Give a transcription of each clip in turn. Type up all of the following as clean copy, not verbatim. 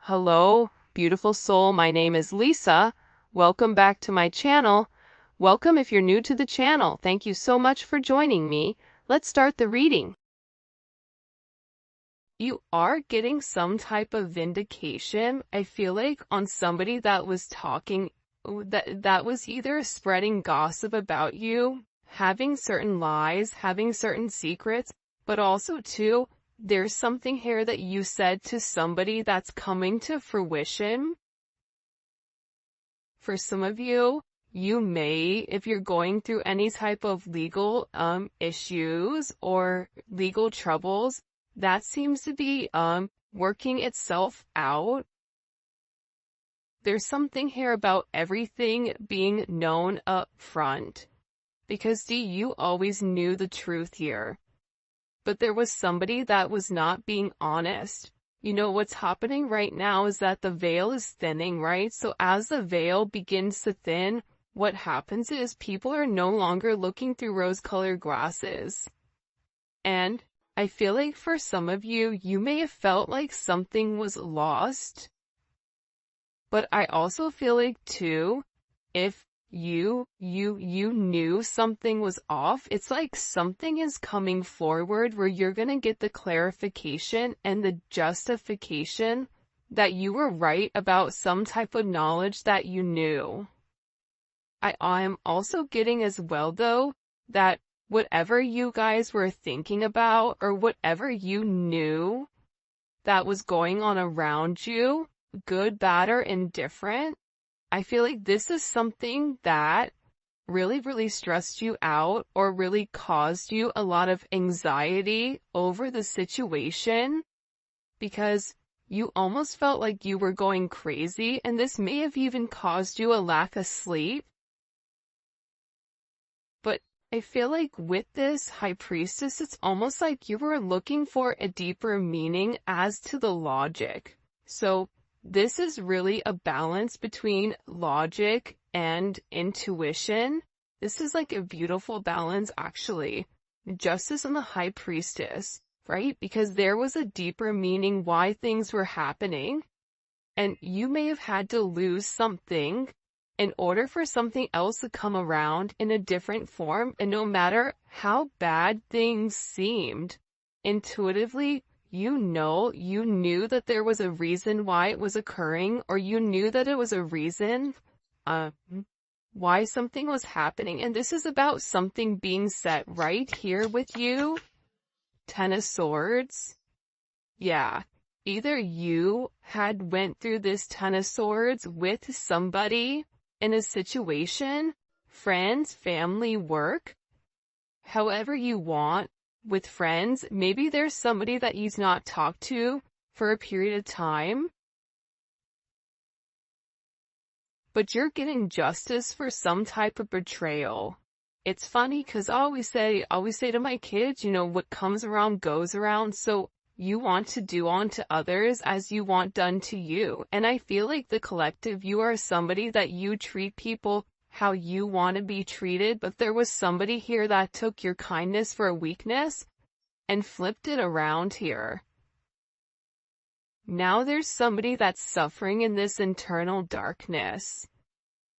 Hello, beautiful soul. My name is Lisa. Welcome back to my channel. Welcome if you're new to the channel. Thank you so much for joining me. Let's start the reading. You are getting some type of vindication, I feel like, on somebody that was talking, that was either spreading gossip about you, having certain lies, having certain secrets, but also too, there's something here that you said to somebody that's coming to fruition. For some of you, you may, if you're going through any type of legal issues or legal troubles, that seems to be working itself out. There's something here about everything being known up front. Because you always knew the truth here. But there was somebody that was not being honest. You know, what's happening right now is that the veil is thinning, right? So as the veil begins to thin, what happens is people are no longer looking through rose-colored glasses. And I feel like for some of you, you may have felt like something was lost. But I also feel like too, if you knew something was off, it's like something is coming forward where you're gonna get the clarification and the justification that you were right about some type of knowledge that you knew. I'm also getting as well though, that whatever you guys were thinking about or whatever you knew that was going on around you, good, bad, or indifferent, I feel like this is something that really stressed you out or really caused you a lot of anxiety over the situation because you almost felt like you were going crazy, and this may have even caused you a lack of sleep. But I feel like with this High Priestess, it's almost like you were looking for a deeper meaning as to the logic. So this is really a balance between logic and intuition. This is like a beautiful balance, actually. Justice and the High Priestess, right? Because there was a deeper meaning why things were happening. And you may have had to lose something in order for something else to come around in a different form. And no matter how bad things seemed, intuitively, you knew that there was a reason why it was occurring, or you knew that it was a reason why something was happening. And this is about something being set right here with you. Ten of Swords. Yeah. Either you had went through this Ten of Swords with somebody in a situation, friends, family, work, however you want. With friends, maybe there's somebody that you've not talked to for a period of time, but you're getting justice for some type of betrayal. It's funny because I always say to my kids, you know, what comes around goes around. So you want to do unto others as you want done to you. And I feel like the collective, you are somebody that you treat people how you want to be treated, but there was somebody here that took your kindness for a weakness and flipped it around here. Now there's somebody that's suffering in this internal darkness,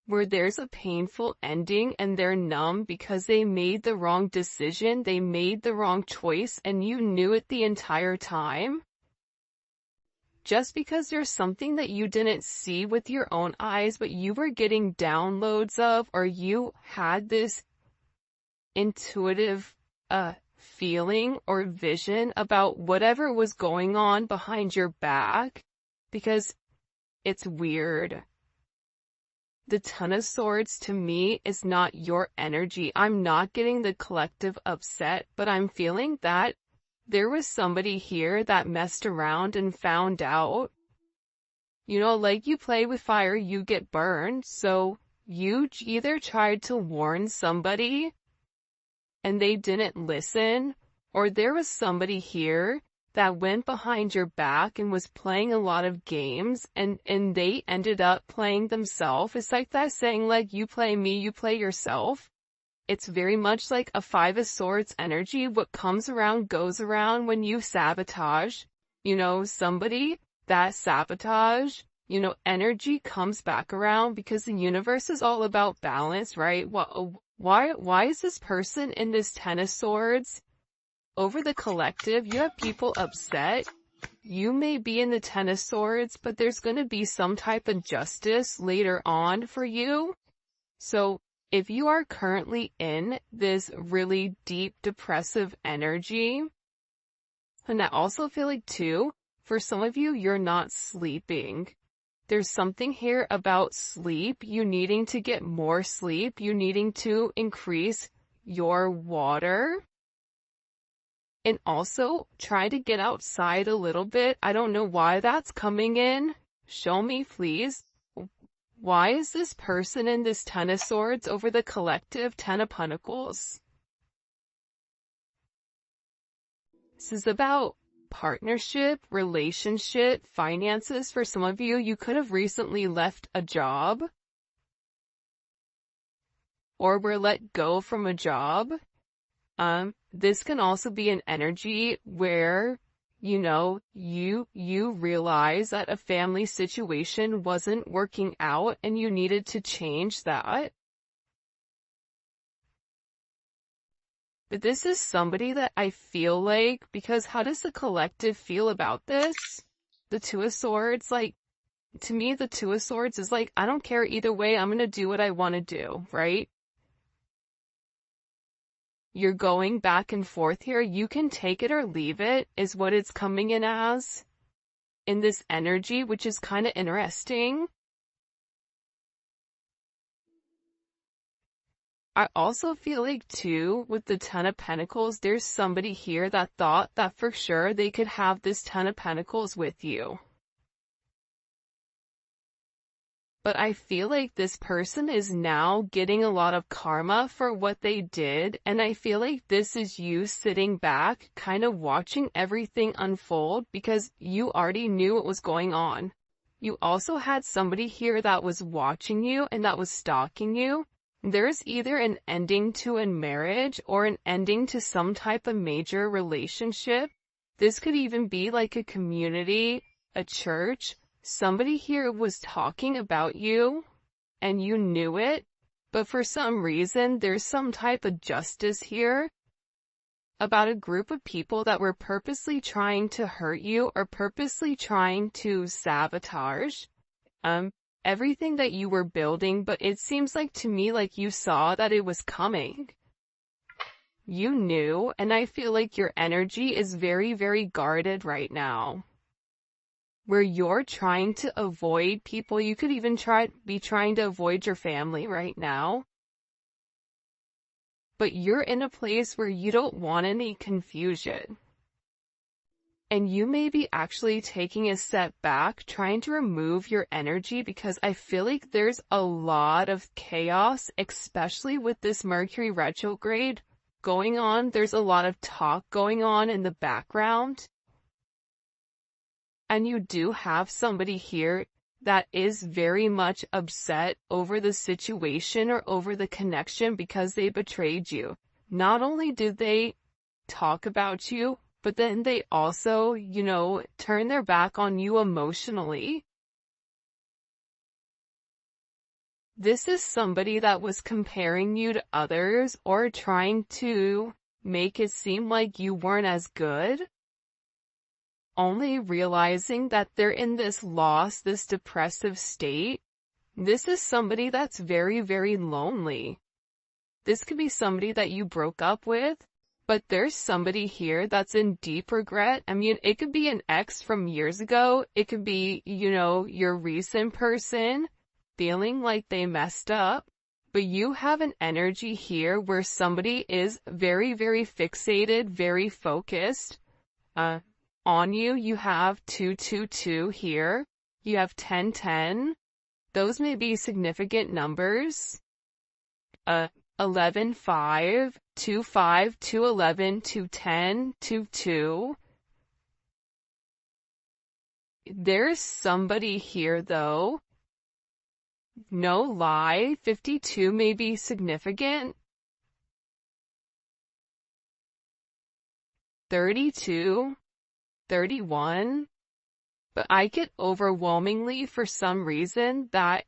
where there's a painful ending and they're numb because they made the wrong decision, they made the wrong choice, and you knew it the entire time. Just because there's something that you didn't see with your own eyes, but you were getting downloads of, or you had this intuitive feeling or vision about whatever was going on behind your back, because it's weird. The Ten of Swords to me is not your energy. I'm not getting the collective upset, but I'm feeling that there was somebody here that messed around and found out. You know, like you play with fire, you get burned. So you either tried to warn somebody and they didn't listen, or there was somebody here that went behind your back and was playing a lot of games, and they ended up playing themselves. It's like that saying, like, you play me, you play yourself. It's very much like a Five of Swords energy. What comes around goes around when you sabotage, you know, somebody. that sabotage, energy comes back around because the universe is all about balance, right? Why is this person in this Ten of Swords? Over the collective, you have people upset. You may be in the Ten of Swords, but there's going to be some type of justice later on for you. So if you are currently in this really deep depressive energy, and I also feel like too, for some of you, you're not sleeping. There's something here about sleep, you needing to get more sleep, you needing to increase your water. And also, try to get outside a little bit. I don't know why that's coming in. Show me, please. Why is this person in this Ten of Swords over the collective Ten of Pentacles? This is about partnership, relationship, finances. For some of you, you could have recently left a job or were let go from a job. This can also be an energy where, you realize that a family situation wasn't working out and you needed to change that. But this is somebody that I feel like, because how does the collective feel about this? The Two of Swords, to me, the Two of Swords is I don't care either way, I'm gonna do what I want to do, right? You're going back and forth here. You can take it or leave it, is what it's coming in as. In this energy, which is kind of interesting. I also feel like too, with the Ten of Pentacles, there's somebody here that thought that for sure they could have this Ten of Pentacles with you. But I feel like this person is now getting a lot of karma for what they did, and I feel like this is you sitting back, kind of watching everything unfold because you already knew what was going on. You also had somebody here that was watching you and that was stalking you. There's either an ending to a marriage or an ending to some type of major relationship. This could even be like a community, a church. Somebody here was talking about you, and you knew it, but for some reason, there's some type of justice here about a group of people that were purposely trying to hurt you or purposely trying to sabotage everything that you were building, but it seems like to me like you saw that it was coming. You knew, and I feel like your energy is very, very guarded right now. Where you're trying to avoid people, you could even be trying to avoid your family right now. But you're in a place where you don't want any confusion. And you may be actually taking a step back, trying to remove your energy because I feel like there's a lot of chaos, especially with this Mercury retrograde going on. There's a lot of talk going on in the background. And you do have somebody here that is very much upset over the situation or over the connection because they betrayed you. Not only did they talk about you, but then they also, turn their back on you emotionally. This is somebody that was comparing you to others or trying to make it seem like you weren't as good. Only realizing that they're in this loss, this depressive state. This is somebody that's very, very lonely. This could be somebody that you broke up with, but there's somebody here that's in deep regret. I mean, it could be an ex from years ago. It could be, your recent person feeling like they messed up. But you have an energy here where somebody is very, very fixated, very focused, on you. You have 222 here. You have 1010. Those may be significant numbers. 11, 5, 2, 5, 2, 11, 2, 10, 2, 2. There's somebody here though. No lie, 52 may be significant. 32. 31, But I get overwhelmingly for some reason that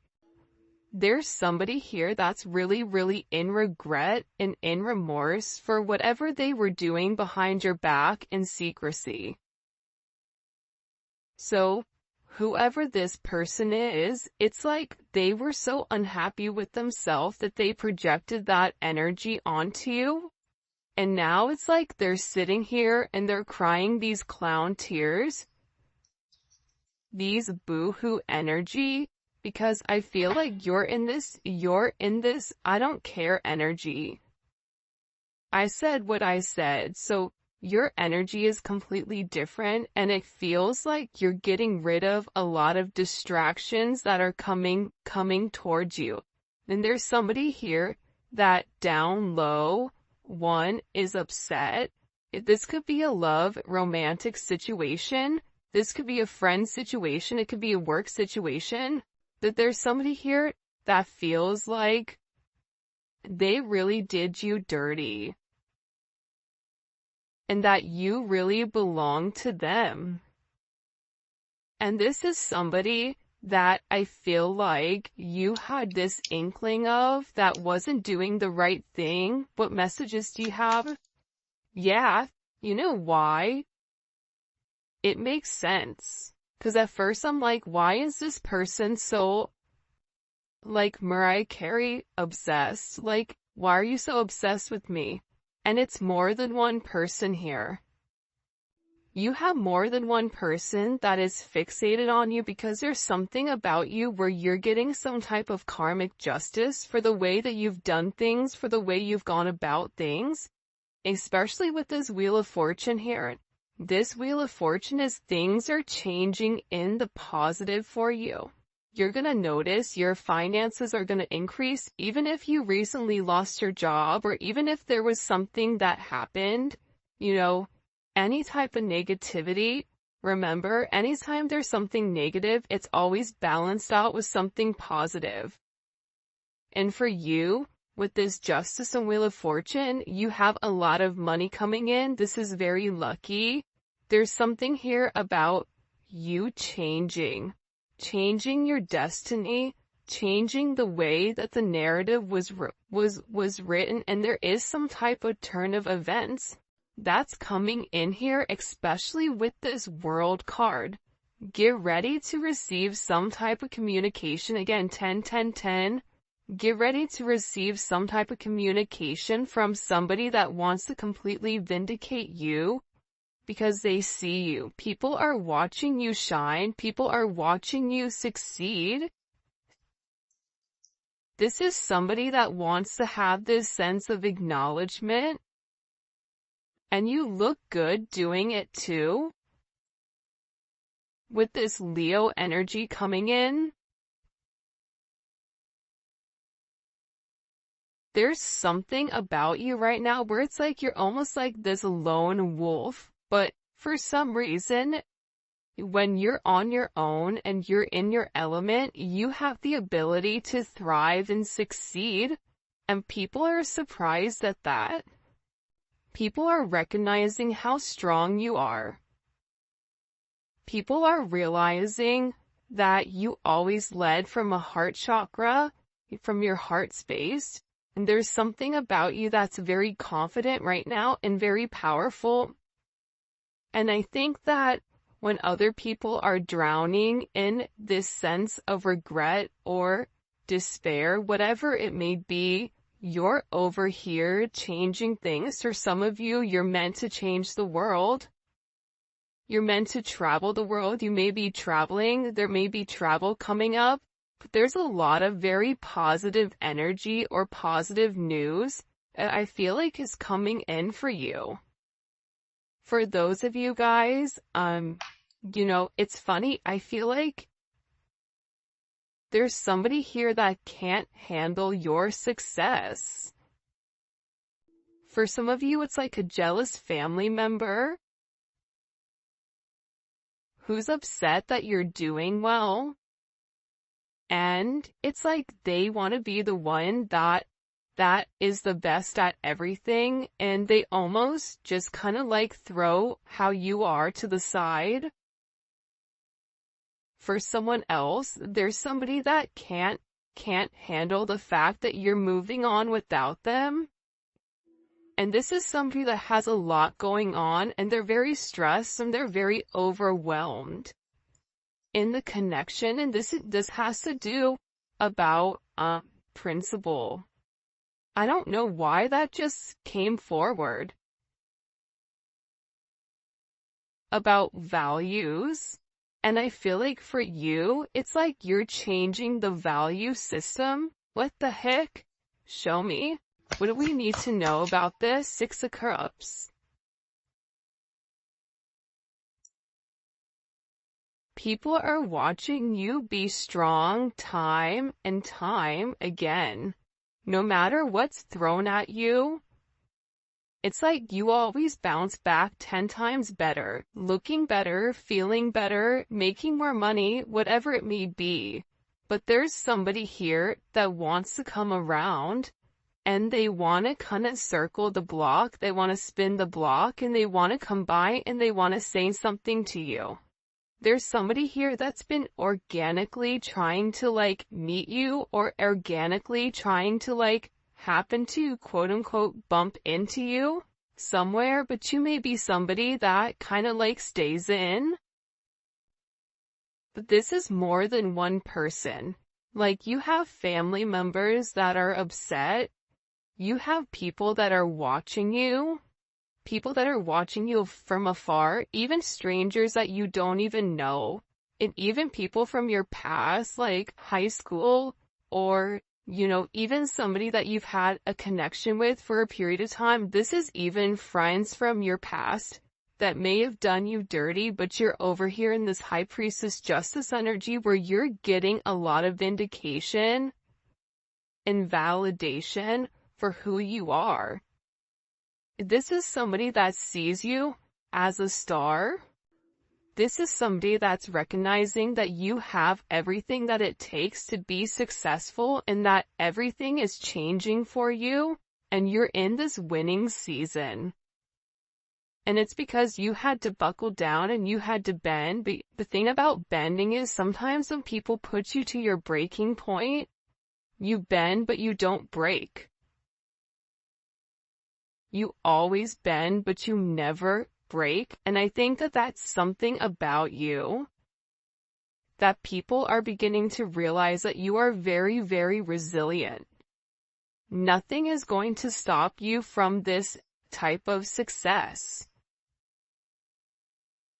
there's somebody here that's really, really in regret and in remorse for whatever they were doing behind your back in secrecy. So, whoever this person is, it's like they were so unhappy with themselves that they projected that energy onto you. And now it's like they're sitting here and they're crying these clown tears, these boo-hoo energy, because I feel like you're in this, I don't care energy. I said what I said, so your energy is completely different, and it feels like you're getting rid of a lot of distractions that are coming towards you. And there's somebody here that down low, one, is upset. This could be a love, romantic situation. This could be a friend situation. It could be a work situation. That there's somebody here that feels like they really did you dirty. And that you really belong to them. And this is somebody that I feel like you had this inkling of that wasn't doing the right thing. What messages do you have? Yeah, you know why? It makes sense. Because at first I'm like, why is this person so, like, Mariah Carey obsessed? Like, why are you so obsessed with me? And it's more than one person here. You have more than one person that is fixated on you because there's something about you where you're getting some type of karmic justice for the way that you've done things, for the way you've gone about things, especially with this Wheel of Fortune here. This Wheel of Fortune is things are changing in the positive for you. You're going to notice your finances are going to increase even if you recently lost your job or even if there was something that happened, any type of negativity. Remember, anytime there's something negative, it's always balanced out with something positive. And for you, with this Justice and Wheel of Fortune, you have a lot of money coming in. This is very lucky. There's something here about you changing your destiny, changing the way that the narrative was written, and there is some type of turn of events that's coming in here, especially with this World card. Get ready to receive some type of communication. Again, 10, 10, 10. Get ready to receive some type of communication from somebody that wants to completely vindicate you because they see you. People are watching you shine. People are watching you succeed. This is somebody that wants to have this sense of acknowledgement. And you look good doing it too. With this Leo energy coming in, there's something about you right now where it's like you're almost like this lone wolf. But for some reason, when you're on your own and you're in your element, you have the ability to thrive and succeed. And people are surprised at that. People are recognizing how strong you are. People are realizing that you always led from a heart chakra, from your heart space. And there's something about you that's very confident right now and very powerful. And I think that when other people are drowning in this sense of regret or despair, whatever it may be, you're over here changing things. For some of you, you're meant to change the world. You're meant to travel the world. You may be traveling. There may be travel coming up. But there's a lot of very positive energy or positive news that I feel like is coming in for you. For those of you guys, it's funny. I feel like there's somebody here that can't handle your success. For some of you, it's like a jealous family member who's upset that you're doing well. And it's like they want to be the one that is the best at everything, and they almost just kind of like throw how you are to the side. for someone else. There's somebody that can't handle the fact that you're moving on without them. And this is somebody that has a lot going on, and they're very stressed and they're very overwhelmed in the connection. And this has to do about principle. I don't know why that just came forward. About values. And I feel like for you, it's like you're changing the value system. What the heck? Show me. What do we need to know about this? Six of Cups. People are watching you be strong time and time again. No matter what's thrown at you, it's like you always bounce back 10 times better, looking better, feeling better, making more money, whatever it may be. But there's somebody here that wants to come around, and they want to kind of circle the block, they want to spin the block, and they want to come by and they want to say something to you. There's somebody here that's been organically trying to meet you, or organically trying to happen to quote unquote bump into you somewhere, but you may be somebody that kind of stays in. But this is more than one person. You have family members that are upset. You have people that are watching you. People that are watching you from afar, even strangers that you don't even know. And even people from your past, like high school, or, even somebody that you've had a connection with for a period of time. This is even friends from your past that may have done you dirty, but you're over here in this High Priestess Justice energy where you're getting a lot of vindication and validation for who you are. This is somebody that sees you as a star. This is somebody that's recognizing that you have everything that it takes to be successful, and that everything is changing for you, and you're in this winning season. And it's because you had to buckle down and you had to bend. But the thing about bending is sometimes when people put you to your breaking point, you bend but you don't break. You always bend, but you never break. And I think that that's something about you that people are beginning to realize, that you are very, very resilient. Nothing is going to stop you from this type of success.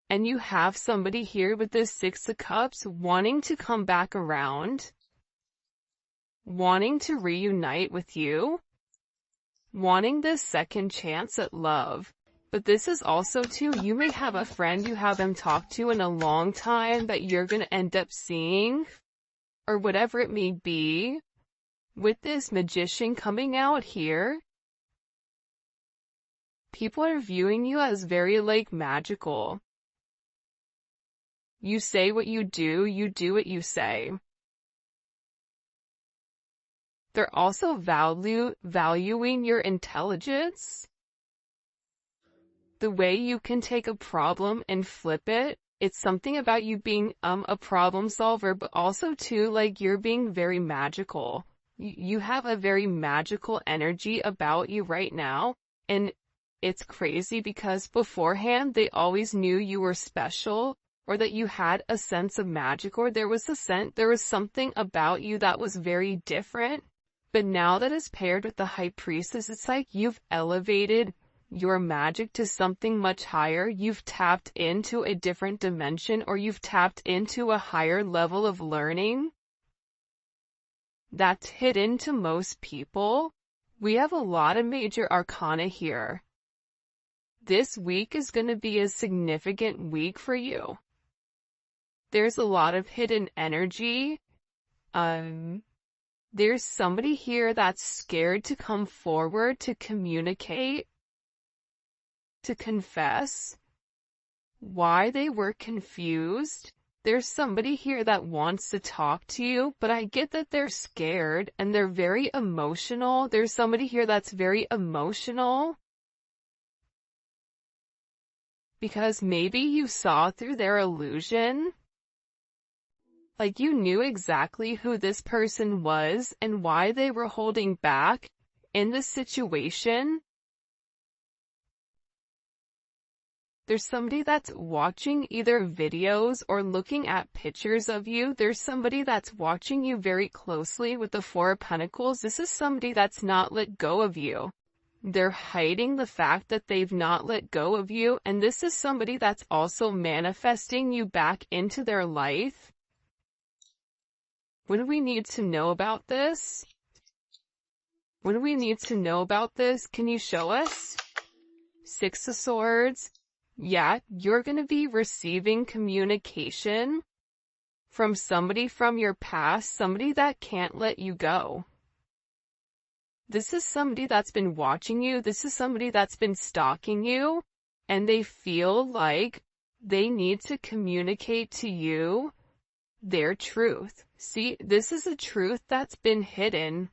And you have somebody here with this Six of Cups wanting to come back around, wanting to reunite with you, wanting this second chance at love. But this is also too, you may have a friend you haven't talked to in a long time that you're going to end up seeing, or whatever it may be. With this Magician coming out here, people are viewing you as very magical. You say what you do what you say. They're also valuing your intelligence. The way you can take a problem and flip it. It's something about you being a problem solver, but also too, you're being very magical. You have a very magical energy about you right now. And it's crazy because beforehand, they always knew you were special, or that you had a sense of magic, or there was something about you that was very different. But now that is paired with the High Priestess, it's like you've elevated your magic to something much higher. You've tapped into a different dimension, or you've tapped into a higher level of learning that's hidden to most people. We have a lot of major arcana here. This week is going to be a significant week for you. There's a lot of hidden energy. There's somebody here that's scared to come forward, to communicate, to confess why they were confused. There's somebody here that wants to talk to you, but I get that they're scared and they're very emotional. There's somebody here that's very emotional because maybe you saw through their illusion. Like you knew exactly who this person was and why they were holding back in this situation. There's somebody that's watching either videos or looking at pictures of you. There's somebody that's watching you very closely with the Four of Pentacles. This is somebody that's not let go of you. They're hiding the fact that they've not let go of you. And this is somebody that's also manifesting you back into their life. What do we need to know about this? What do we need to know about this? Can you show us? Six of Swords. Yeah, you're going to be receiving communication from somebody from your past, somebody that can't let you go. This is somebody that's been watching you. This is somebody that's been stalking you, and they feel like they need to communicate to you their truth. See, this is a truth that's been hidden.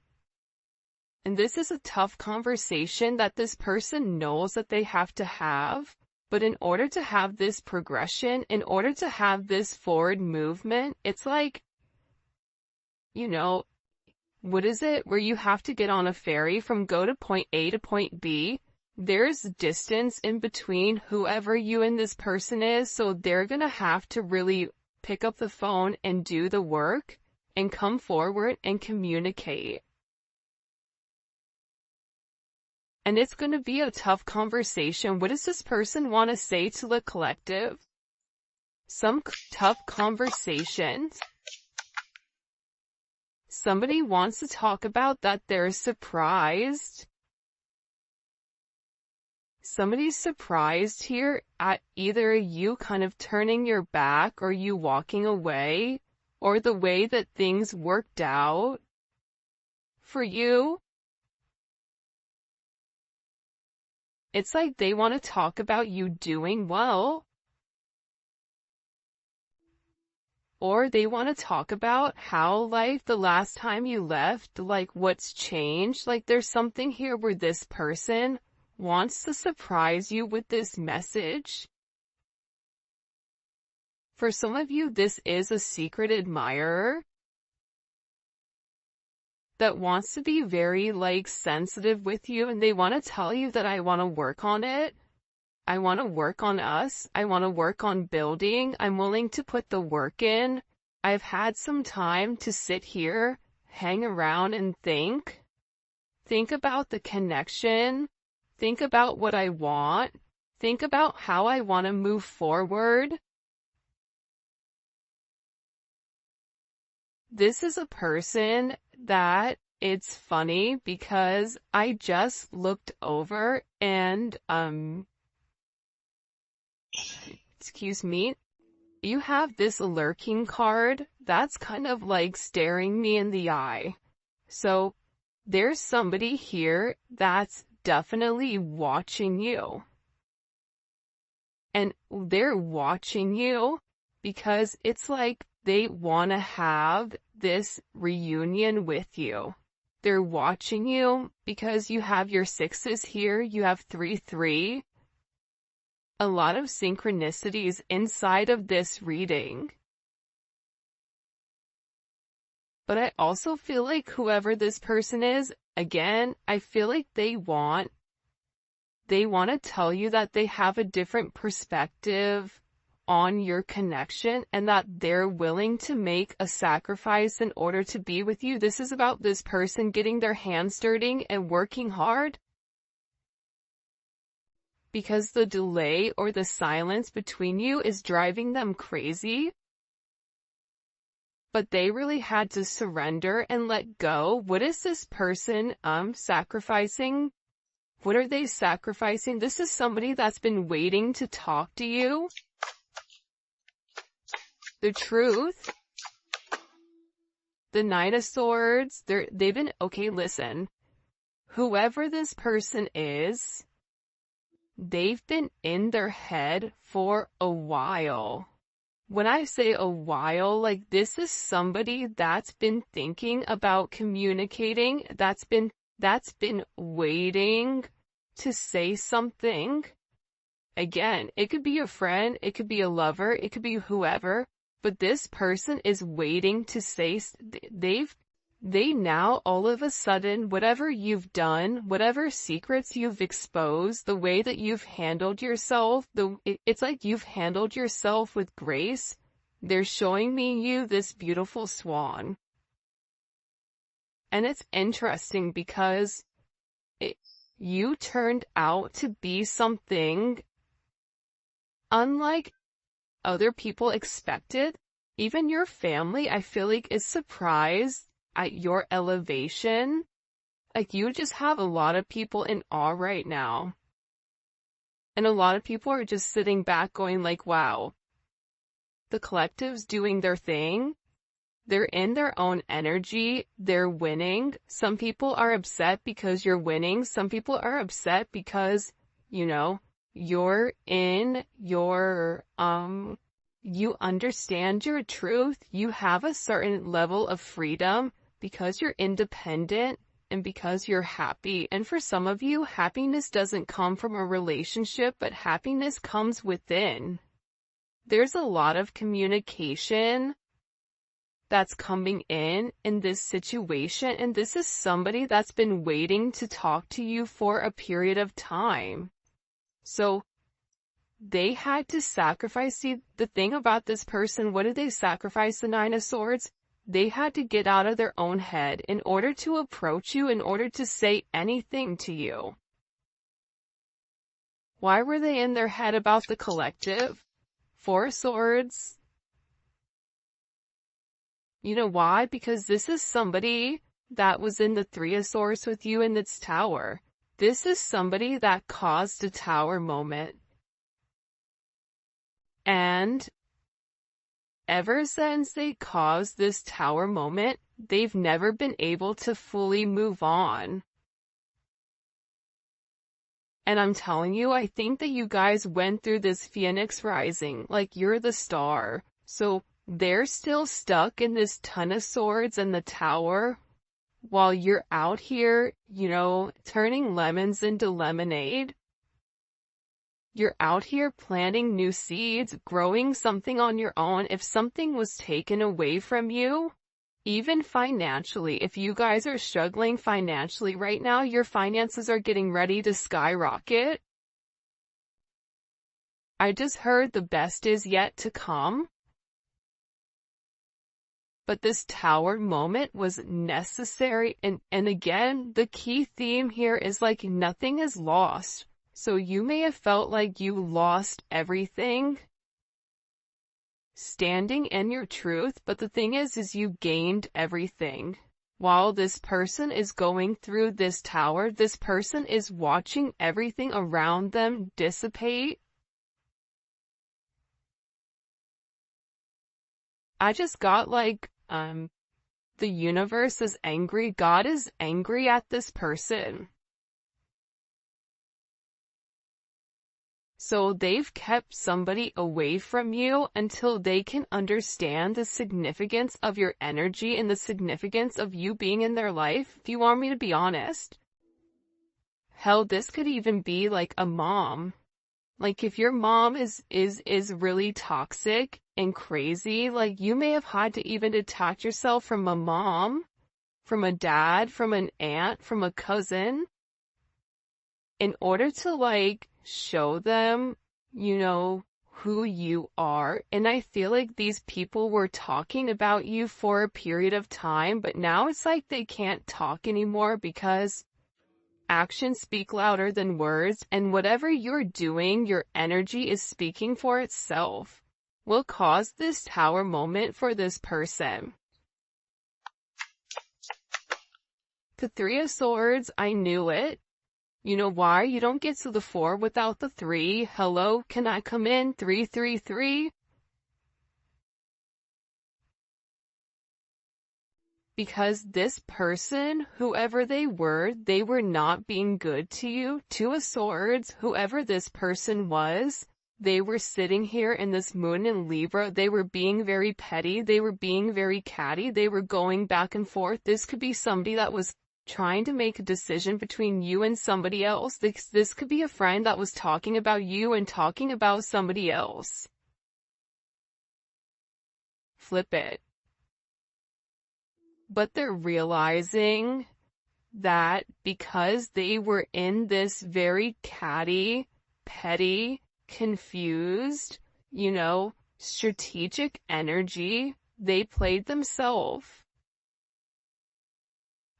And this is a tough conversation that this person knows that they have to have. But in order to have this progression, in order to have this forward movement, it's like, you know, what is it? Where you have to get on a ferry from go to point A to point B. There's distance in between whoever you and this person is, so they're gonna have to really pick up the phone and do the work and come forward and communicate. And it's going to be a tough conversation. What does this person want to say to the collective? Some tough conversations. Somebody wants to talk about that they're surprised. Somebody's surprised here at either you kind of turning your back or you walking away, or the way that things worked out for you. It's like they want to talk about you doing well. Or they want to talk about how, like, the last time you left, like, what's changed. Like, there's something here where this person wants to surprise you with this message. For some of you, this is a secret admirer that wants to be very, like, sensitive with you, and they want to tell you that I want to work on it. I want to work on us. I want to work on building. I'm willing to put the work in. I've had some time to sit here, hang around and think. Think about the connection. Think about what I want. Think about how I want to move forward. This is a person that it's funny because I just looked over and, excuse me, you have this lurking card that's kind of like staring me in the eye. So there's somebody here that's definitely watching you. And they're watching you because it's like they want to have this reunion with you. They're watching you because you have your sixes here, you have 3-3. A lot of synchronicities inside of this reading. But I also feel like whoever this person is, again, I feel like they want to tell you that they have a different perspective on your connection and that they're willing to make a sacrifice in order to be with you. This is about this person getting their hands dirty and working hard. Because the delay or the silence between you is driving them crazy. But they really had to surrender and let go. What is this person sacrificing? What are they sacrificing? This is somebody that's been waiting to talk to you. The truth. The Knight of Swords. They've been, okay, listen. Whoever this person is, they've been in their head for a while. When I say a while, like this is somebody that's been thinking about communicating, that's been waiting to say something. Again, it could be a friend, it could be a lover, it could be whoever, but this person is waiting to say, they now all of a sudden, whatever you've done, whatever secrets you've exposed, the way that you've handled yourself, it's like you've handled yourself with grace. They're showing me you this beautiful swan. And it's interesting because you turned out to be something unlike other people expected. Even your family, I feel like, is surprised at your elevation. Like, you just have a lot of people in awe right now. And a lot of people are just sitting back going like, wow, the collective's doing their thing. They're in their own energy. They're winning. Some people are upset because you're winning. Some people are upset because, you know, you're in your, you understand your truth. You have a certain level of freedom because you're independent and because you're happy. And for some of you, happiness doesn't come from a relationship, but happiness comes within. There's a lot of communication that's coming in this situation, and this is somebody that's been waiting to talk to you for a period of time. So they had to sacrifice. See, the thing about this person, what did they sacrifice? The Nine of Swords? They had to get out of their own head in order to approach you, in order to say anything to you. Why were they in their head about the collective? Four of Swords. You know why? Because this is somebody that was in the Three of Swords with you in its tower. This is somebody that caused a tower moment. And ever since they caused this tower moment, they've never been able to fully move on. And I'm telling you, I think that you guys went through this Phoenix rising, like you're the star. So they're still stuck in this Ton of Swords and the tower, while you're out here, you know, turning lemons into lemonade. You're out here planting new seeds, growing something on your own. If something was taken away from you, even financially, if you guys are struggling financially right now, your finances are getting ready to skyrocket. I just heard the best is yet to come. But this tower moment was necessary, and again, the key theme here is like nothing is lost. So you may have felt like you lost everything standing in your truth, but the thing is you gained everything. While this person is going through this tower, this person is watching everything around them dissipate. I just got like, the universe is angry. God is angry at this person. So they've kept somebody away from you until they can understand the significance of your energy and the significance of you being in their life. If you want me to be honest, hell, this could even be like a mom. Like if your mom is really toxic and crazy, like you may have had to even detach yourself from a mom, from a dad, from an aunt, from a cousin, in order to like show them, you know, who you are. And I feel like these people were talking about you for a period of time, but now it's like they can't talk anymore because actions speak louder than words, and whatever you're doing, your energy is speaking for itself. Will cause this tower moment for this person. The Three of Swords, I knew it. You know why? You don't get to the 4 without the 3. Hello, can I come in? 333. Because this person, whoever they were not being good to you. 2 of Swords, whoever this person was, they were sitting here in this moon in Libra. They were being very petty. They were being very catty. They were going back and forth. This could be somebody that was trying to make a decision between you and somebody else. This could be a friend that was talking about you and talking about somebody else. flip it. But they're realizing that because they were in this very catty, petty, confused, strategic energy, they played themselves.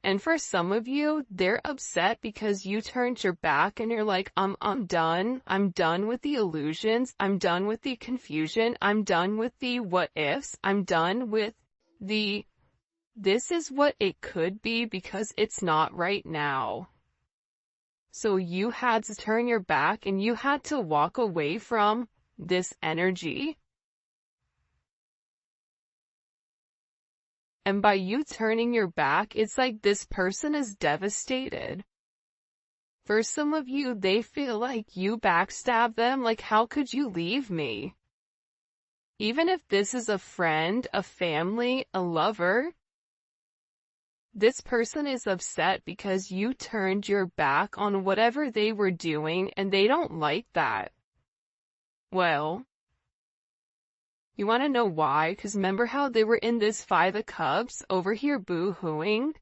And for some of you, they're upset because you turned your back and you're like, I'm done. I'm done with the illusions. I'm done with the confusion. I'm done with the what ifs. I'm done with the this is what it could be because it's not right now. So you had to turn your back and you had to walk away from this energy. And by you turning your back, it's like this person is devastated. For some of you, they feel like you backstab them, like how could you leave me? Even if this is a friend, a family, a lover, this person is upset because you turned your back on whatever they were doing and they don't like that. Well, you want to know why? Because remember how they were in this Five of Cups over here boo-hooing?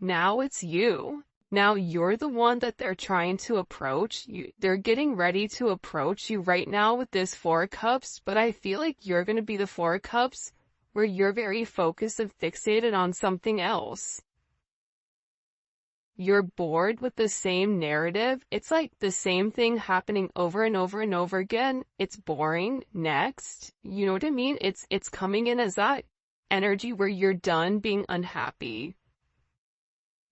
Now it's you. Now you're the one that they're trying to approach. They're getting ready to approach you right now with this Four of Cups, but I feel like you're going to be the Four of Cups where you're very focused and fixated on something else. You're bored with the same narrative. It's like the same thing happening over and over and over again. It's boring. Next. You know what I mean? It's coming in as that energy where you're done being unhappy.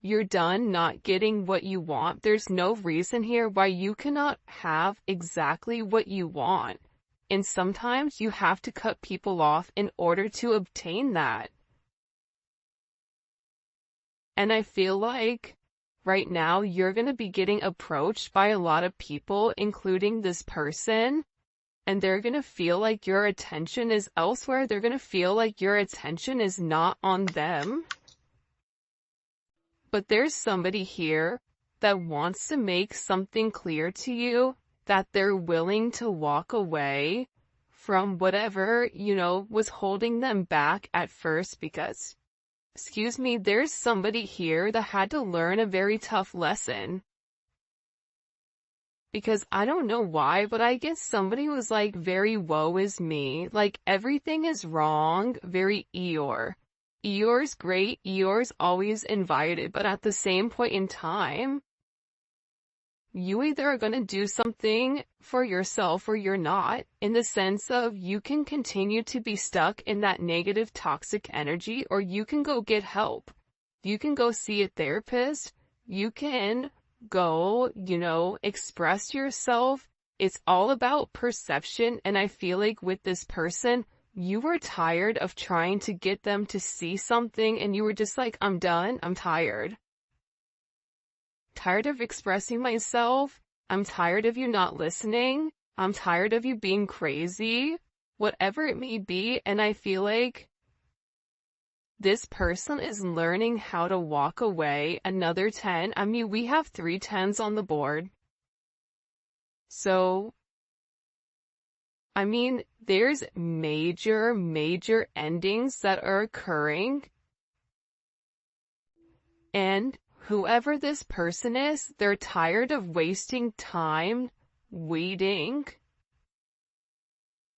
You're done not getting what you want. There's no reason here why you cannot have exactly what you want. And sometimes you have to cut people off in order to obtain that. And I feel like right now you're going to be getting approached by a lot of people, including this person, and they're going to feel like your attention is elsewhere. They're going to feel like your attention is not on them. But there's somebody here that wants to make something clear to you, that they're willing to walk away from whatever, was holding them back at first because, there's somebody here that had to learn a very tough lesson. Because I don't know why, but I guess somebody was like very woe is me, like everything is wrong, very Eeyore. Eeyore's great, Eeyore's always invited, but at the same point in time, you either are going to do something for yourself or you're not, in the sense of you can continue to be stuck in that negative toxic energy, or you can go get help. You can go see a therapist. You can go, express yourself. It's all about perception, and I feel like with this person, you were tired of trying to get them to see something, and you were just like, I'm done, I'm tired. Tired of expressing myself. I'm tired of you not listening. I'm tired of you being crazy. Whatever it may be, and I feel like this person is learning how to walk away. Another 10. I mean, we have 3 10s on the board. So, I mean, there's major endings that are occurring. And whoever this person is, they're tired of wasting time waiting.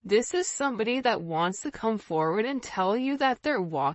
This is somebody that wants to come forward and tell you that they're walking